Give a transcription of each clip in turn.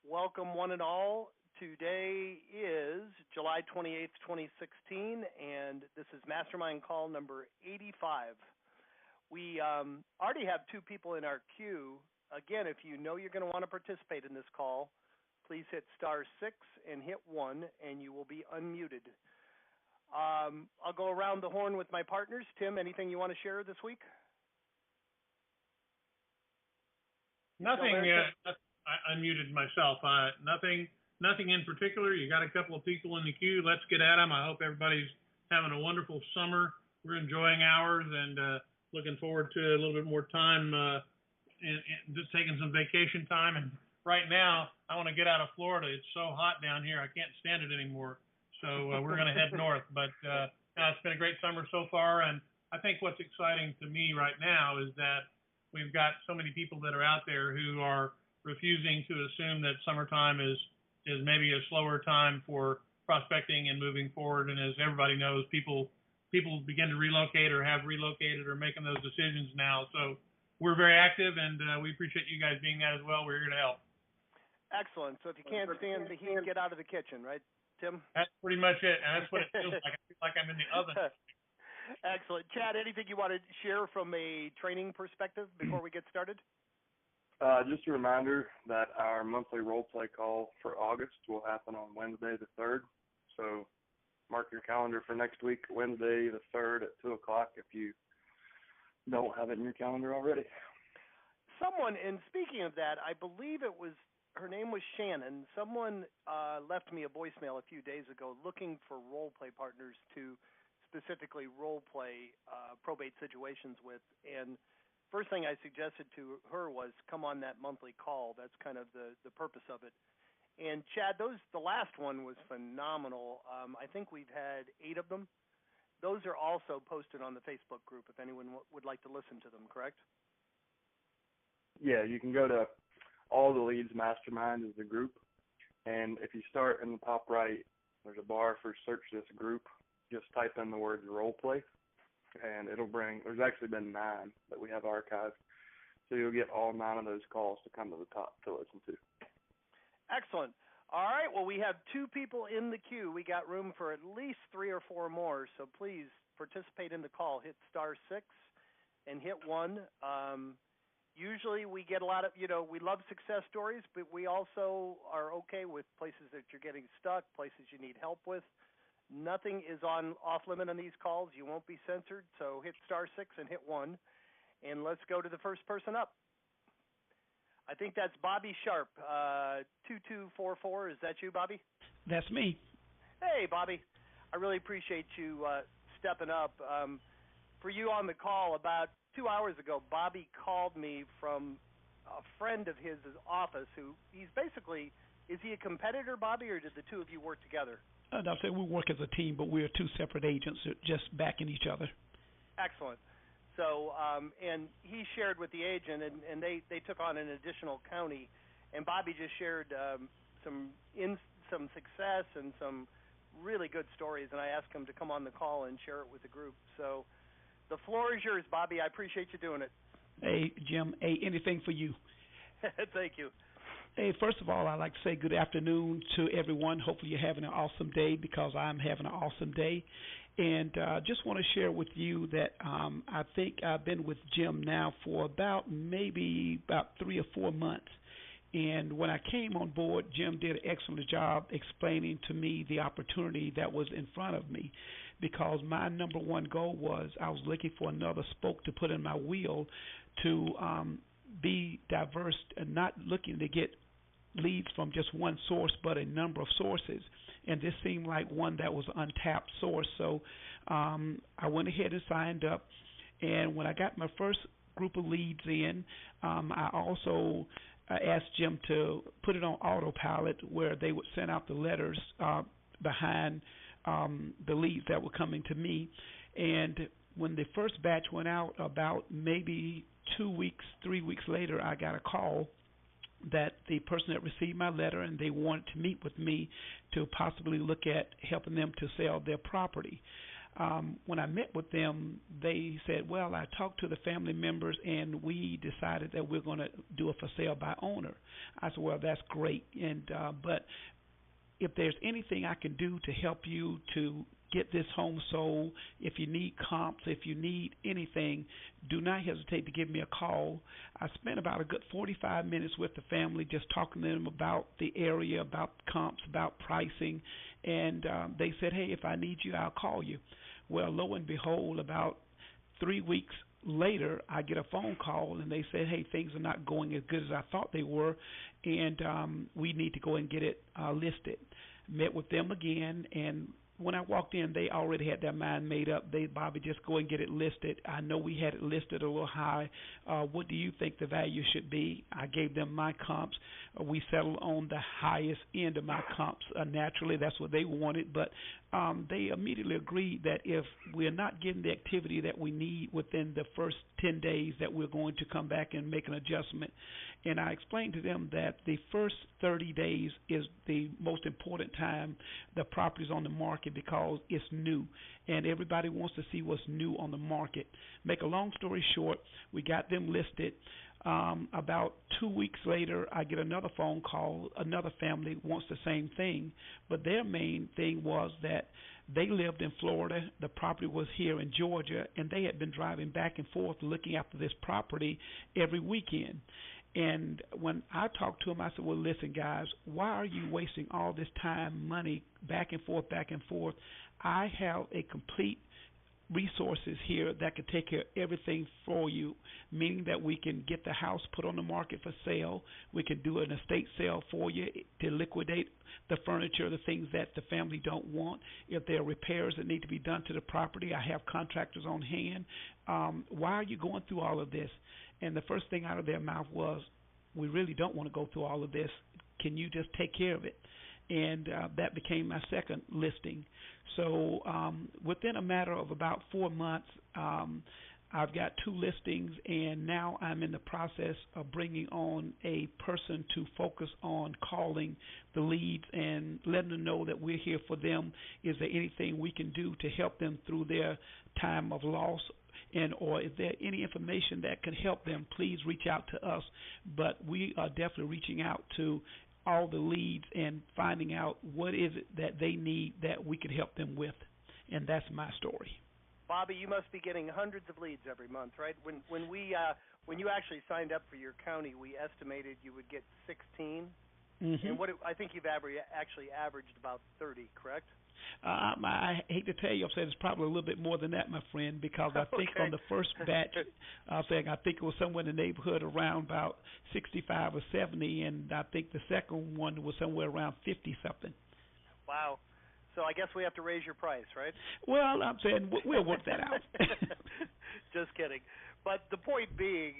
Welcome, one and all. Today is July 28th, 2016, and this is Mastermind call number 85. We already have two people in our queue. Again, if you know you're going to want to participate in this call, please hit *6 and hit 1, and you will be unmuted. I'll go around the horn with my partners. Tim, anything you want to share this week? Nothing. I unmuted myself. Nothing in particular. You got a couple of people in the queue. Let's get at them. I hope everybody's having a wonderful summer. We're enjoying ours and looking forward to a little bit more time and just taking some vacation time. And right now, I want to get out of Florida. It's so hot down here. I can't stand it anymore. So we're going to head north. But it's been a great summer so far. And I think what's exciting to me right now is that we've got so many people that are out there who are refusing to assume that summertime is maybe a slower time for prospecting and moving forward. And as everybody knows, people begin to relocate or have relocated or making those decisions now. So we're very active, and we appreciate you guys being that as well. We're here to help. Excellent. So if you can't stand the heat, get out of the kitchen, right, Tim? That's pretty much it, and that's what it feels like. I feel like I'm in the oven. Excellent. Chad, anything you want to share from a training perspective before we get started? Just a reminder that our monthly role play call for August will happen on Wednesday the 3rd. So mark your calendar for next week, Wednesday the 3rd at 2 o'clock if you don't have it in your calendar already. Someone, and speaking of that, I believe her name was Shannon. Someone left me a voicemail a few days ago looking for role play partners to specifically role play probate situations with. And first thing I suggested to her was come on that monthly call. That's kind of the purpose of it. And Chad, the last one was phenomenal. I think we've had 8 of them. Those are also posted on the Facebook group if anyone would like to listen to them, correct? Yeah, you can go to All the Leads Mastermind is the group. And if you start in the top right, there's a bar for search this group. Just type in the words role play, and it'll bring, there's actually been 9 that we have archived. So you'll get all 9 of those calls to come to the top to listen to. Excellent. All right, well, we have 2 people in the queue. We got room for at least 3 or 4 more, so please participate in the call. Hit *6 and hit 1. Usually we get a lot of, we love success stories, but we also are okay with places that you're getting stuck, places you need help with. Nothing is off limit on these calls. You won't be censored, so hit *6 and hit 1. And let's go to the first person up. I think that's Bobby Sharp, 2244. Is that you, Bobby? That's me. Hey, Bobby. I really appreciate you stepping up. For you on the call, about 2 hours ago, Bobby called me from a friend of his office who he's basically, is he a competitor, Bobby, or did the two of you work together? I'll say we work as a team, but we're 2 separate agents just backing each other. Excellent. So, and he shared with the agent, and they took on an additional county, and Bobby just shared some success and some really good stories, and I asked him to come on the call and share it with the group. So the floor is yours, Bobby. I appreciate you doing it. Hey, Jim. Hey, anything for you. Thank you. Hey, first of all, I'd like to say good afternoon to everyone. Hopefully you're having an awesome day because I'm having an awesome day. And just want to share with you that I think I've been with Jim now for about 3 or 4 months. And when I came on board, Jim did an excellent job explaining to me the opportunity that was in front of me, because my number one goal was I was looking for another spoke to put in my wheel to be diverse and not looking to get leads from just one source but a number of sources, and this seemed like one that was an untapped source. So I went ahead and signed up, and when I got my first group of leads in, I also asked Jim to put it on autopilot where they would send out the letters behind the leads that were coming to me. And when the first batch went out, about maybe 2 weeks, 3 weeks later, I got a call that the person that received my letter and they wanted to meet with me to possibly look at helping them to sell their property. when I met with them, they said, well, I talked to the family members and we decided that we're going to do a for sale by owner. I said, well, that's great. But if there's anything I can do to help you to get this home sold, if you need comps, if you need anything, do not hesitate to give me a call. I spent about a good 45 minutes with the family just talking to them about the area, about comps, about pricing, and they said, hey, if I need you, I'll call you. Well, lo and behold, about 3 weeks later, I get a phone call, and they said, hey, things are not going as good as I thought they were, and we need to go and get it listed. Met with them again, and when I walked in, they already had their mind made up. They, Bobby, just go and get it listed. I know we had it listed a little high. What do you think the value should be? I gave them my comps. We settled on the highest end of my comps. Naturally, that's what they wanted, but they immediately agreed that if we're not getting the activity that we need within the first 10 days, that we're going to come back and make an adjustment. And I explained to them that the first 30 days is the most important time the property's on the market because it's new, and everybody wants to see what's new on the market. Make a long story short, we got them listed. About 2 weeks later, I get another phone call. Another family wants the same thing, but their main thing was that they lived in Florida. The property was here in Georgia, and they had been driving back and forth looking after this property every weekend. And when I talked to them, I said, well, listen, guys, why are you wasting all this time, money, back and forth, back and forth? I have a complete resources here that can take care of everything for you, meaning that we can get the house put on the market for sale. We can do an estate sale for you to liquidate the furniture, the things that the family don't want. If there are repairs that need to be done to the property, I have contractors on hand. Why are you going through all of this? And the first thing out of their mouth was, we really don't want to go through all of this. Can you just take care of it? And that became my second listing. So within a matter of about 4 months, I've got 2 listings, and now I'm in the process of bringing on a person to focus on calling the leads and letting them know that we're here for them. Is there anything we can do to help them through their time of loss? And or is there any information that can help them, please reach out to us. But we are definitely reaching out to all the leads and finding out what is it that they need that we can help them with. And that's my story. Bobby, you must be getting hundreds of leads every month, right? When you actually signed up for your county, we estimated you would get 16. Mm-hmm. And I think you've actually averaged about 30, correct? I hate to tell you, I'm saying it's probably a little bit more than that, my friend, because I think on the first batch, I think it was somewhere in the neighborhood around about 65 or 70, and I think the second one was somewhere around 50-something. Wow. So I guess we have to raise your price, right? Well, I'm saying we'll work that out. Just kidding. But the point being,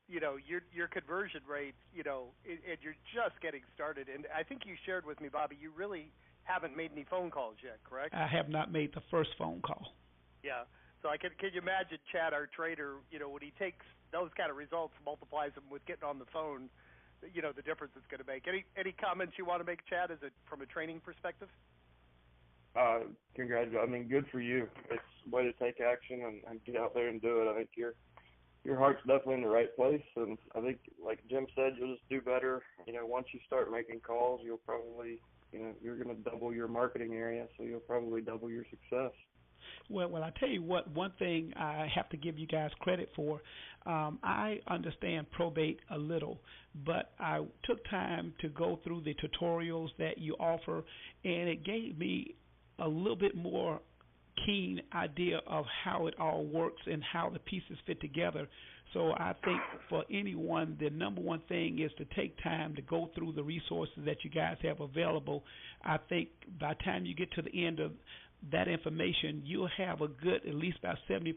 your conversion rate, and you're just getting started. And I think you shared with me, Bobby, you really haven't made any phone calls yet, correct? I have not made the first phone call. Yeah. So can you imagine Chad, our trader, when he takes those kind of results, multiplies them with getting on the phone, the difference it's going to make. Any comments you want to make, Chad, from a training perspective? Congratulations. I mean, good for you. It's a way to take action and get out there and do it. I think your heart's definitely in the right place, and I think, like Jim said, you'll just do better. Once you start making calls, you'll probably, you're going to double your marketing area, so you'll probably double your success. Well, I tell you what, one thing I have to give you guys credit for, I understand probate a little, but I took time to go through the tutorials that you offer, and it gave me a little bit more keen idea of how it all works and how the pieces fit together. So I think for anyone, the number one thing is to take time to go through the resources that you guys have available. I think by the time you get to the end of that information, you'll have a good, at least about 70%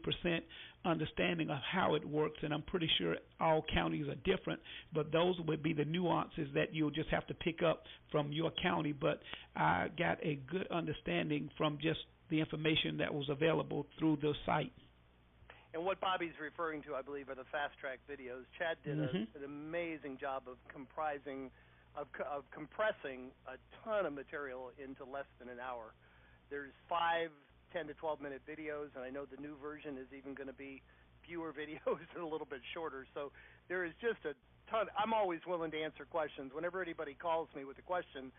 understanding of how it works, and I'm pretty sure all counties are different, but those would be the nuances that you'll just have to pick up from your county. But I got a good understanding from just the information that was available through the site. And what Bobby's referring to, I believe, are the fast-track videos. Chad did an amazing job of compressing a ton of material into less than an hour. There's 5 10 to 12-minute videos, and I know the new version is even going to be fewer videos and a little bit shorter. So there is just a ton. I'm always willing to answer questions. Whenever anybody calls me with a question,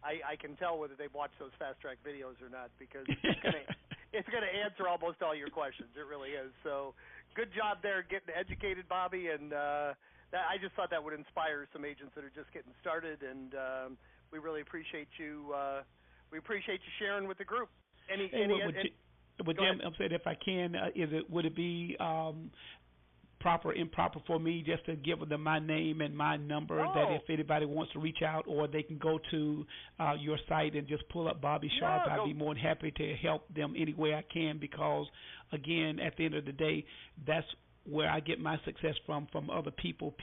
I can tell whether they've watched those fast track videos or not, because it's gonna answer almost all your questions. It really is. So good job there getting educated, Bobby, and I just thought that would inspire some agents that are just getting started, and we really appreciate you. We appreciate you sharing with the group. Jim, I'm saying, if I can, would it be improper for me just to give them my name and my number, that if anybody wants to reach out, or they can go to your site and just pull up Bobby Sharp? I'd be more than happy to help them any way I can, because, again, at the end of the day, that's where I get my success from other people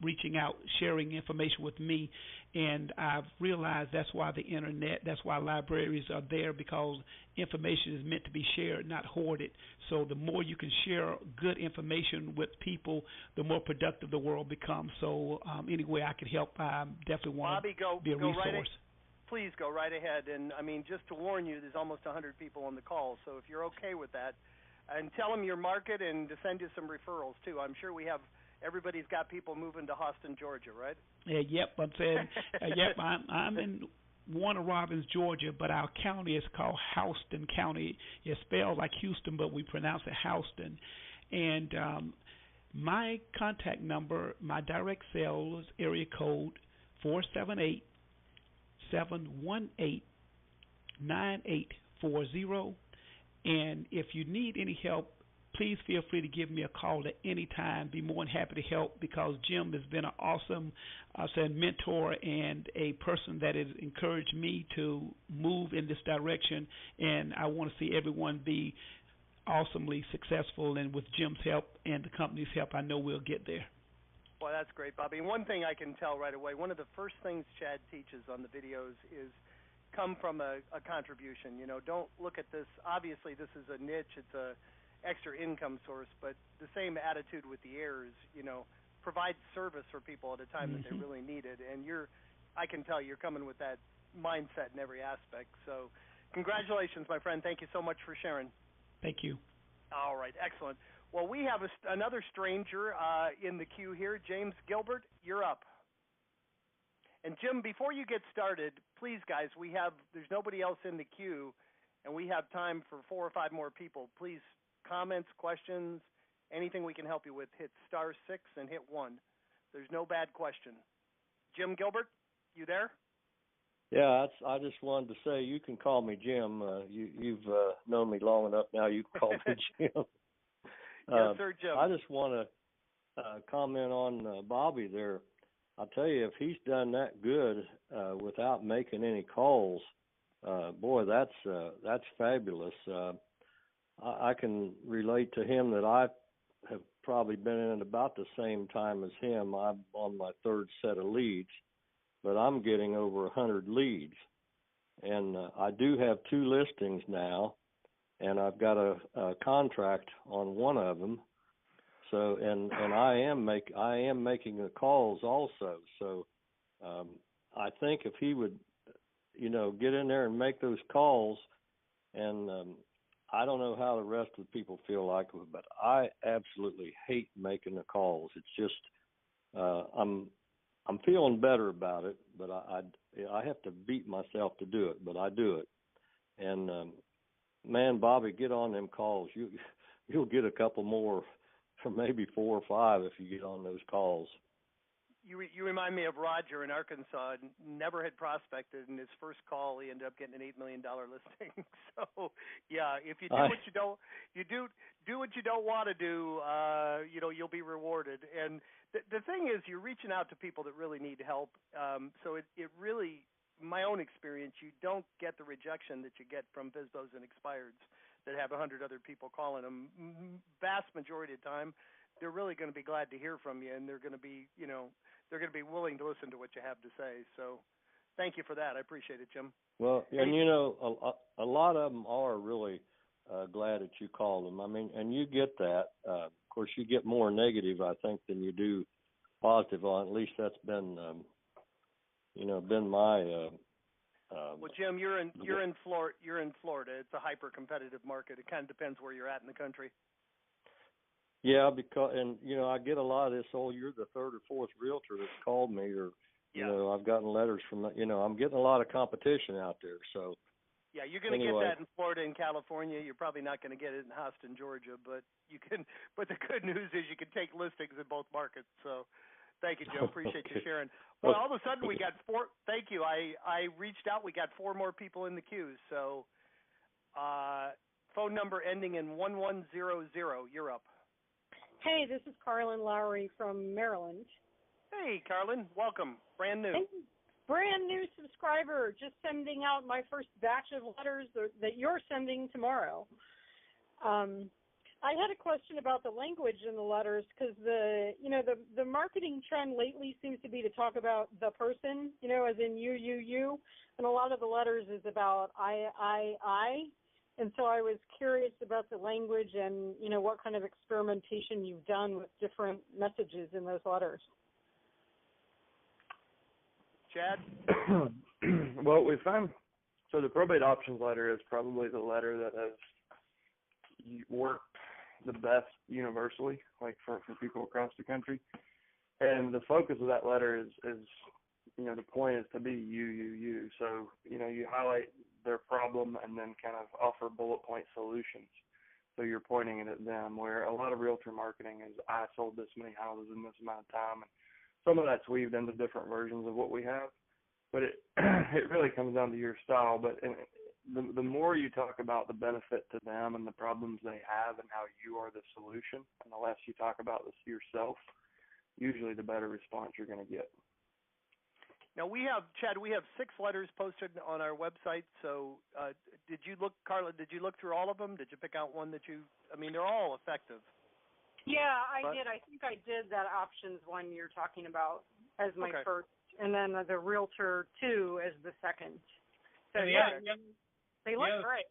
reaching out, sharing information with me. And I've realized that's why the internet, that's why libraries are there, because information is meant to be shared, not hoarded. So the more you can share good information with people, the more productive the world becomes. So any way I can help, I definitely want to be a resource. Please go right ahead. And, I mean, just to warn you, there's almost 100 people on the call. So if you're okay with that, and tell them your market and to send you some referrals, too. I'm sure everybody's got people moving to Austin, Georgia, right? Yep, I'm saying, I'm in Warner Robins, Georgia, but our county is called Houston County. It's spelled like Houston, but we pronounce it Houston. And my contact number, my direct sales area code, 478-718-9840. And if you need any help, please feel free to give me a call at any time. Be more than happy to help, because Jim has been an awesome mentor and a person that has encouraged me to move in this direction. And I want to see everyone be awesomely successful. And with Jim's help and the company's help, I know we'll get there. Well, that's great, Bobby. And one thing I can tell right away, one of the first things Chad teaches on the videos is come from a contribution. You know, don't look at this. Obviously, this is a niche. It's a extra income source, but the same attitude with the heirs, provide service for people at a time that they really need it. And I can tell you're coming with that mindset in every aspect. So congratulations, my friend. Thank you so much for sharing. Thank you. All right, excellent. Well, we have another stranger in the queue here. James Gilbert, you're up. And Jim, before you get started, please, guys, there's nobody else in the queue, and we have time for 4 or 5 more people. Please, comments, questions, anything we can help you with, hit *6 and hit 1. There's no bad question. Jim Gilbert, you there? Yeah, I just wanted to say you can call me Jim. You've known me long enough now. You can call me Jim. Yes, sir, Jim. I just want to comment on Bobby there. I'll tell you, if he's done that good without making any calls, boy, that's fabulous. I can relate to him that I have probably been in about the same time as him. I'm on my 3rd set of leads, but I'm getting over 100 leads. And I do have 2 listings now, and I've got a contract on one of them. So and I am making the calls also. So I think if he would, get in there and make those calls, and I don't know how the rest of the people feel like it, but I absolutely hate making the calls. It's just I'm feeling better about it, but I have to beat myself to do it, but I do it. And man, Bobby, get on them calls. You'll get a couple more. Or maybe 4 or 5 if you get on those calls. You remind me of Rodger in Arkansas. Never had prospected, and his first call he ended up getting an $8 million listing. So yeah, if you do what you don't want to do, you'll be rewarded. And the thing is, you're reaching out to people that really need help. So it really, my own experience, you don't get the rejection that you get from FSBOs and expireds that have 100 other people calling them. Vast majority of the time, they're really going to be glad to hear from you, and they're going to be, they're going to be willing to listen to what you have to say. So, thank you for that. I appreciate it, Jim. Well, and a lot of them are really glad that you called them. I mean, and you get that. Of course, you get more negative, I think, than you do positive. At least that's been, been my Well, Jim, you're in Florida. You're in Florida. It's a hyper competitive market. It kind of depends where you're at in the country. Yeah, because I get a lot of this. Oh, you're the third or fourth realtor that's called me, or I've gotten letters from. I'm getting a lot of competition out there. So. Yeah, you're going to get that in Florida and California. You're probably not going to get it in Austin, Georgia, but you can. But the good news is you can take listings in both markets. So, thank you, Jim. Appreciate you sharing. Well, all of a sudden we got 4. Thank you. I reached out. We got 4 more people in the queue. So, phone number ending in 1100. You're up. Hey, this is Carlin Lowry from Maryland. Hey, Carlin. Welcome. Brand new. Thank you. Brand new subscriber, just sending out my first batch of letters that you're sending tomorrow. I had a question about the language in the letters because the marketing trend lately seems to be to talk about the person, as in you, and a lot of the letters is about I. And so I was curious about the language and, what kind of experimentation you've done with different messages in those letters. Chad? Well, we found, so the probate options letter is probably the letter that has worked the best universally, like for people across the country. And the focus of that letter is the point is to be you. So, you highlight their problem and then kind of offer bullet point solutions. So you're pointing it at them, where a lot of realtor marketing is, I sold this many houses in this amount of time. And some of that's weaved into different versions of what we have, but it really comes down to your style. But the more you talk about the benefit to them and the problems they have and how you are the solution, and the less you talk about this yourself, usually the better response you're going to get. Now Chad, we have 6 letters posted on our website. So Carla, did you look through all of them? Did you pick out one that they're all effective. Yeah, I did. I think I did that options one you're talking about as my first, and then the Realtor 2 as the second. So they look great.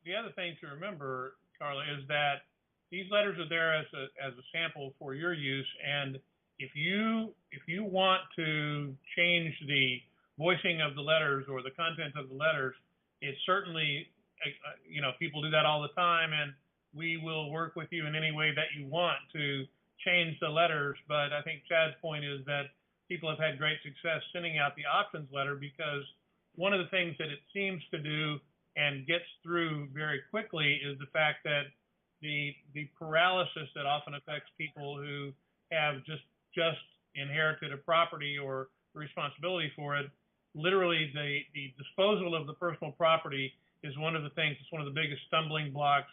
The other thing to remember, Carla, is that these letters are there as a sample for your use, and if you want to change the voicing of the letters or the content of the letters, it's certainly people do that all the time, and we will work with you in any way that you want to change the letters. But I think Chad's point is that people have had great success sending out the options letter, because one of the things that it seems to do and gets through very quickly is the fact that the paralysis that often affects people who have just inherited a property or responsibility for it, literally the disposal of the personal property is one of the things, it's one of the biggest stumbling blocks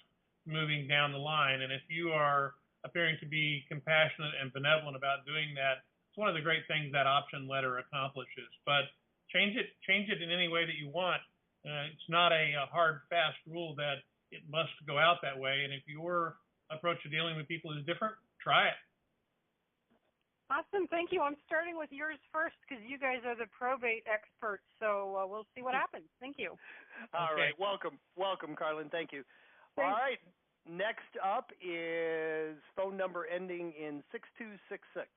moving down the line. And if you are appearing to be compassionate and benevolent about doing that, it's one of the great things that option letter accomplishes. But change it in any way that you want. It's not a hard, fast rule that it must go out that way. And if your approach to dealing with people is different, try it. Awesome. Thank you. I'm starting with yours first because you guys are the probate experts. So we'll see what happens. Thank you. All right. Welcome, Carlin. Thank you. All right. Next up is phone number ending in 6266.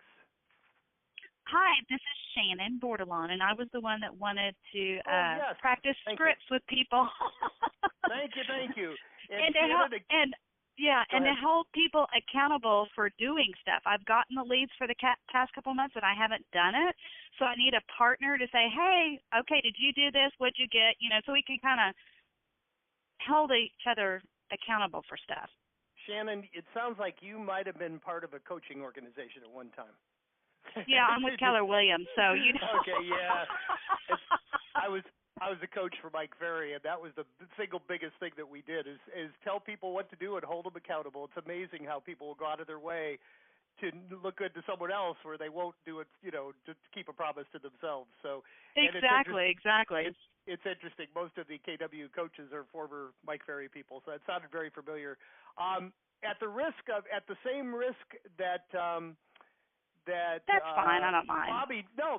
Hi, this is Shannon Bordelon, and I was the one that wanted to practice scripts with people. Thank you. And to hold people accountable for doing stuff. I've gotten the leads for the past couple months, and I haven't done it. So I need a partner to say, hey, okay, did you do this? What'd you get? So we can kind of hold each other accountable for stuff. Shannon, it sounds like you might have been part of a coaching organization at one time. Yeah, I'm with Keller Williams, so you know. Okay, yeah. I was a coach for Mike Ferry, and that was the single biggest thing that we did is tell people what to do and hold them accountable. It's amazing how people will go out of their way to look good to someone else where they won't do it, to keep a promise to themselves. So exactly. It's interesting. Most of the KW coaches are former Mike Ferry people, so it sounded very familiar. At the same risk that that's fine. I don't mind.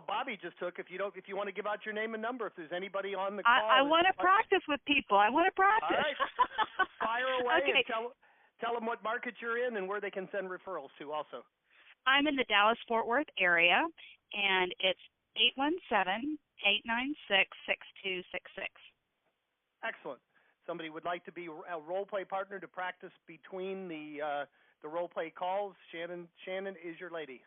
Bobby just took. If you want to give out your name and number, if there's anybody on the call, I want to practice with people. I want to practice. All right, fire away. Okay. And tell them what market you're in and where they can send referrals to. Also, I'm in the Dallas-Fort Worth area, and it's 817-896-6266. Excellent. Somebody would like to be a role play partner to practice between the role play calls. Shannon is your lady.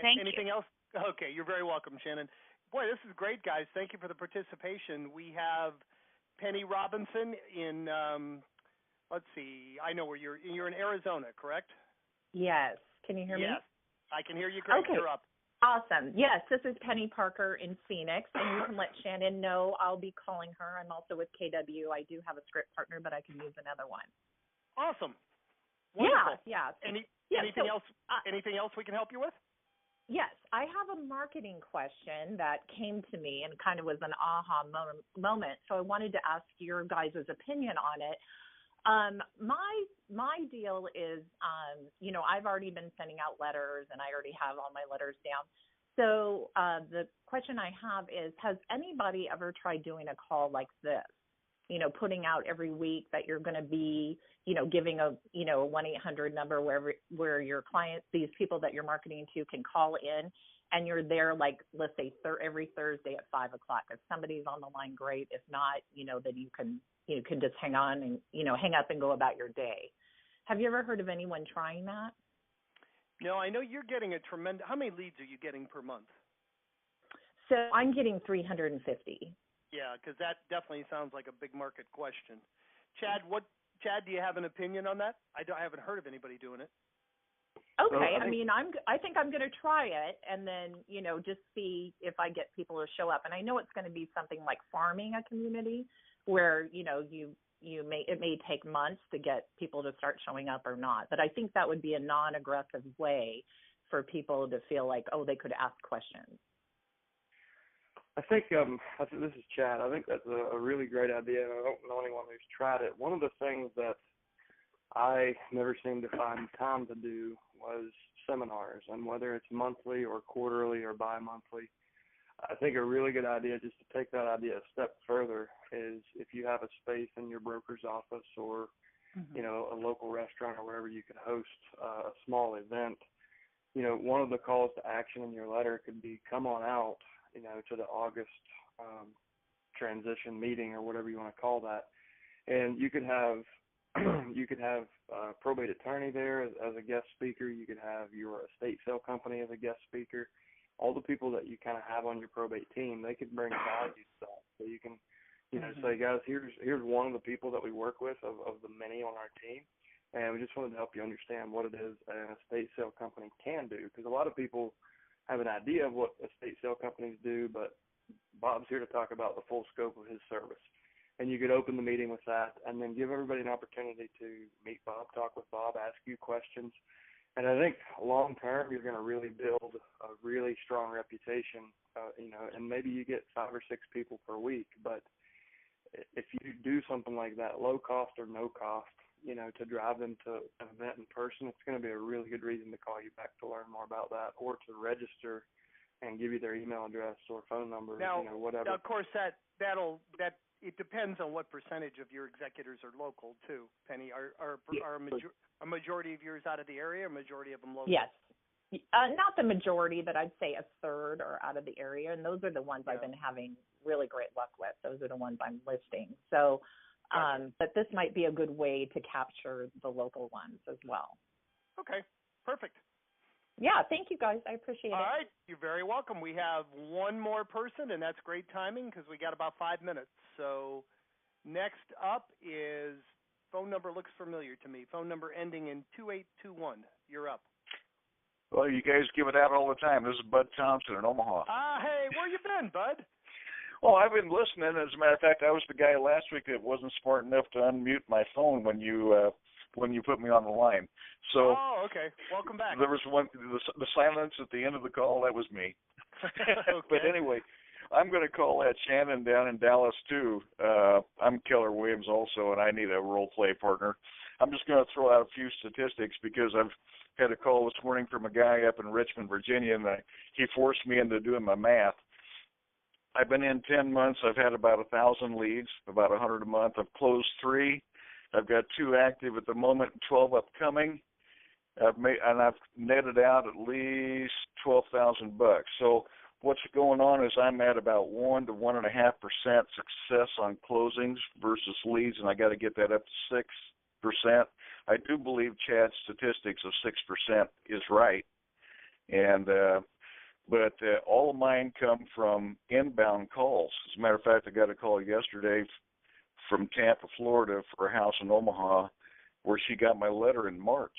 Thank Anything you. else? Okay, you're very welcome, Shannon. Boy, this is great, guys. Thank you for the participation. We have Penny Robinson in, let's see, I know where you're in Arizona, correct? Yes. Can you hear me? Yes, I can hear you great. Okay. You're up. Awesome. Yes, this is Penny Parker in Phoenix, and you can let Shannon know I'll be calling her. I'm also with KW. I do have a script partner, but I can use another one. Awesome. Wonderful. Yeah. Anything else we can help you with? Yes, I have a marketing question that came to me and kind of was an aha moment. So I wanted to ask your guys' opinion on it. My deal is, I've already been sending out letters and I already have all my letters down. So the question I have is, has anybody ever tried doing a call like this? Putting out every week that you're going to be, giving a 1-800 number where your clients, these people that you're marketing to, can call in, and you're there, like, let's say every Thursday at 5:00. If somebody's on the line, great. If not, then you can just hang on and, hang up and go about your day. Have you ever heard of anyone trying that? No, I know you're getting a tremendous. How many leads are you getting per month? So I'm getting 350. Yeah, because that definitely sounds like a big market question. Chad, do you have an opinion on that? I haven't heard of anybody doing it. Okay, I think I'm going to try it, and then just see if I get people to show up. And I know it's going to be something like farming a community, where it may take months to get people to start showing up or not. But I think that would be a non-aggressive way for people to feel like, they could ask questions. I think this is Chad. I think that's a really great idea, and I don't know anyone who's tried it. One of the things that I never seemed to find time to do was seminars, and whether it's monthly or quarterly or bi-monthly, I think a really good idea, just to take that idea a step further, is if you have a space in your broker's office or a local restaurant or wherever you could host a small event. One of the calls to action in your letter could be, come on out, to the August transition meeting or whatever you want to call that, and you could have a probate attorney there as a guest speaker. You could have your estate sale company as a guest speaker. All the people that you kind of have on your probate team, they could bring value to that. So you can, say, guys, here's one of the people that we work with of the many on our team, and we just wanted to help you understand what it is an estate sale company can do, because a lot of people have an idea of what estate sale companies do, but Bob's here to talk about the full scope of his service. And you could open the meeting with that, and then give everybody an opportunity to meet Bob, talk with Bob, ask you questions. And I think long term, you're going to really build a really strong reputation, and maybe you get 5 or 6 people per week. But if you do something like that, low cost or no cost, to drive them to an event in person, it's going to be a really good reason to call you back to learn more about that, or to register and give you their email address or phone number, whatever. Now, of course, that it depends on what percentage of your executors are local too. Penny, are a majority of yours out of the area, or a majority of them local? Yes. Not the majority, but I'd say a third are out of the area, and those are the ones I've been having really great luck with. Those are the ones I'm listing. So, but this might be a good way to capture the local ones as well. Okay, perfect. Yeah, thank you guys. I appreciate it. All right, you're very welcome. We have one more person, and that's great timing because we got about 5 minutes. So next up is, phone number looks familiar to me, phone number ending in 2821. You're up. Well, you guys give it out all the time. This is Bud Thompson in Omaha. Hey, where you been, Bud? Well, I've been listening. As a matter of fact, I was the guy last week that wasn't smart enough to unmute my phone when you put me on the line. So. Oh, okay. Welcome back. There was the silence at the end of the call. That was me. Okay. But anyway, I'm going to call that Shannon down in Dallas too. I'm Keller Williams also, and I need a role play partner. I'm just going to throw out a few statistics because I've had a call this morning from a guy up in Richmond, Virginia, and he forced me into doing my math. I've been in 10 months. I've had about 1,000 leads, about 100 a month. I've closed 3. I've got 2 active at the moment, 12 upcoming. I've netted out at least $12,000. So what's going on is I'm at about 1 to 1.5% success on closings versus leads, and I got to get that up to 6%. I do believe Chad's statistics of 6% is right, and but all of mine come from inbound calls. As a matter of fact, I got a call yesterday from Tampa, Florida, for a house in Omaha, where she got my letter in March.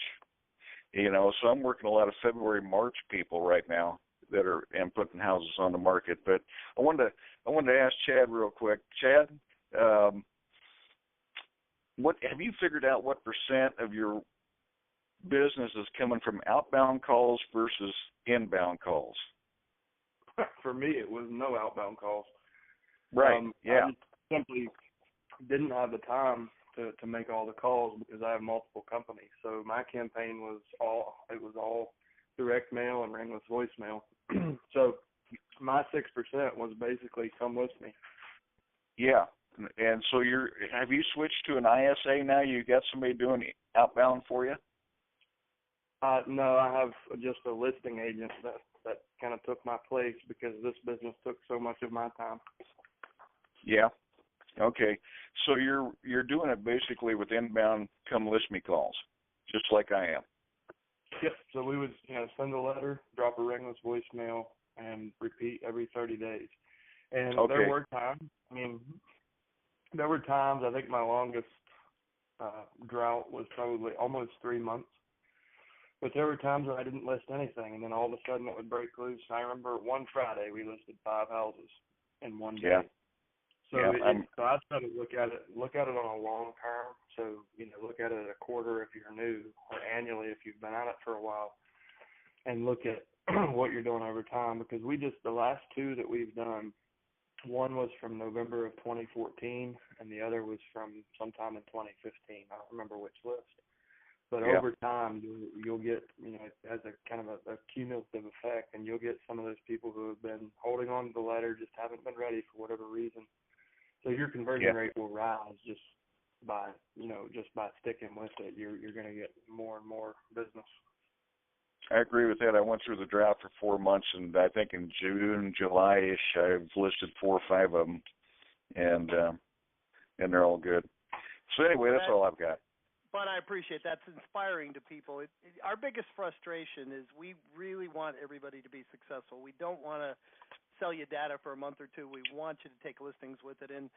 You know, so I'm working a lot of February, March people right now that are and putting houses on the market. But I wanted to ask Chad real quick. Chad, what have you figured out? What percent of your business is coming from outbound calls versus inbound calls? For me, it was no outbound calls. Right. Yeah. I simply didn't have the time to make all the calls because I have multiple companies. So my campaign was all direct mail and ringless voicemail. So my 6% was basically come with me. Yeah. And so have you switched to an ISA now? You got somebody doing outbound for you? No, I have just a listing agent that kind of took my place because this business took so much of my time. Yeah. Okay. So you're doing it basically with inbound come list me calls, just like I am. Yep. So we would send a letter, drop a ringless voicemail, and repeat every 30 days. And there were times, I think my longest drought was probably almost 3 months. But there were times where I didn't list anything, and then all of a sudden it would break loose. I remember one Friday we listed 5 houses in one day. Yeah. So, so I try to look at it on a long term. So, look at it a quarter if you're new, or annually if you've been at it for a while, and look at what you're doing over time. Because the last 2 that we've done, one was from November of 2014, and the other was from sometime in 2015. I don't remember which list. But over time, you'll get, it has a kind of a cumulative effect, and you'll get some of those people who have been holding on to the letter, just haven't been ready for whatever reason. So your conversion rate will rise just by sticking with it. You're going to get more and more business. I agree with that. I went through the drought for 4 months, and I think in June, July-ish, I've listed 4 or 5 of them, and they're all good. So anyway, that's all I've got. But I appreciate that's inspiring to people. Our biggest frustration is we really want everybody to be successful. We don't want to sell you data for a month or 2. We want you to take listings with it. And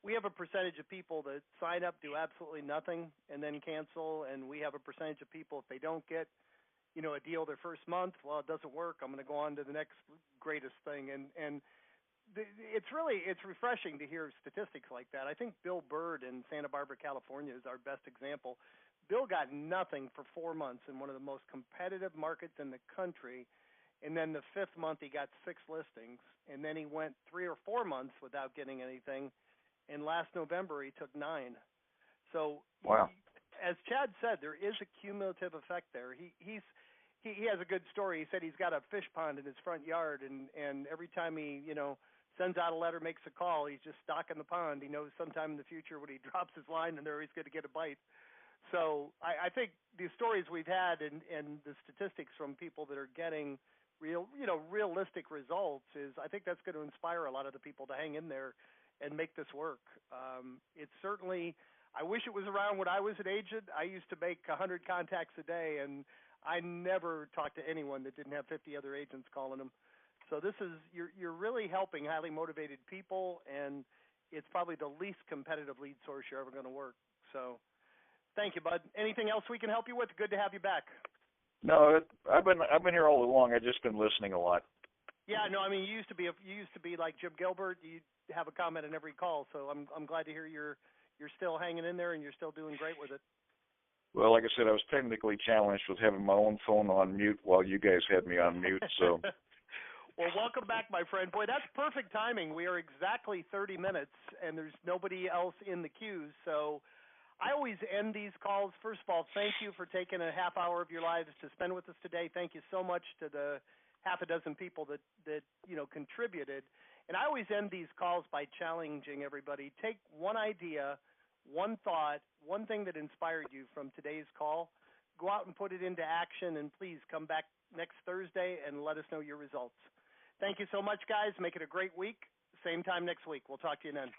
we have a percentage of people that sign up, do absolutely nothing, and then cancel. And we have a percentage of people, if they don't get, a deal their first month, well, it doesn't work, I'm going to go on to the next greatest thing. And it's refreshing to hear statistics like that. I think Bill Bird in Santa Barbara, California is our best example. Bill got nothing for 4 months in one of the most competitive markets in the country, and then the 5th month he got 6 listings, and then he went 3 or 4 months without getting anything, and last November he took 9. So wow. As Chad said, there is a cumulative effect there. He has a good story. He said he's got a fish pond in his front yard, and every time he sends out a letter, makes a call, he's just stocking the pond. He knows sometime in the future when he drops his line and there he's going to get a bite. So I think the stories we've had and the statistics from people that are getting realistic results is, I think that's going to inspire a lot of the people to hang in there and make this work. It's certainly, I wish it was around when I was an agent. I used to make 100 contacts a day, and I never talked to anyone that didn't have 50 other agents calling them. So this is, you're really helping highly motivated people, and it's probably the least competitive lead source you're ever going to work. So thank you, bud. Anything else we can help you with? Good to have you back. No, I've been here all along. I've just been listening a lot. Yeah, no, you used to be like Jim Gilbert. You have a comment on every call. So I'm glad to hear you're still hanging in there and you're still doing great with it. Well, like I said, I was technically challenged with having my own phone on mute while you guys had me on mute. So. Well, welcome back, my friend. Boy, that's perfect timing. We are exactly 30 minutes, and there's nobody else in the queues. So I always end these calls. First of all, thank you for taking a half hour of your lives to spend with us today. Thank you so much to the half a dozen people that contributed. And I always end these calls by challenging everybody. Take one idea, one thought, one thing that inspired you from today's call. Go out and put it into action, and please come back next Thursday and let us know your results. Thank you so much, guys. Make it a great week. Same time next week. We'll talk to you then.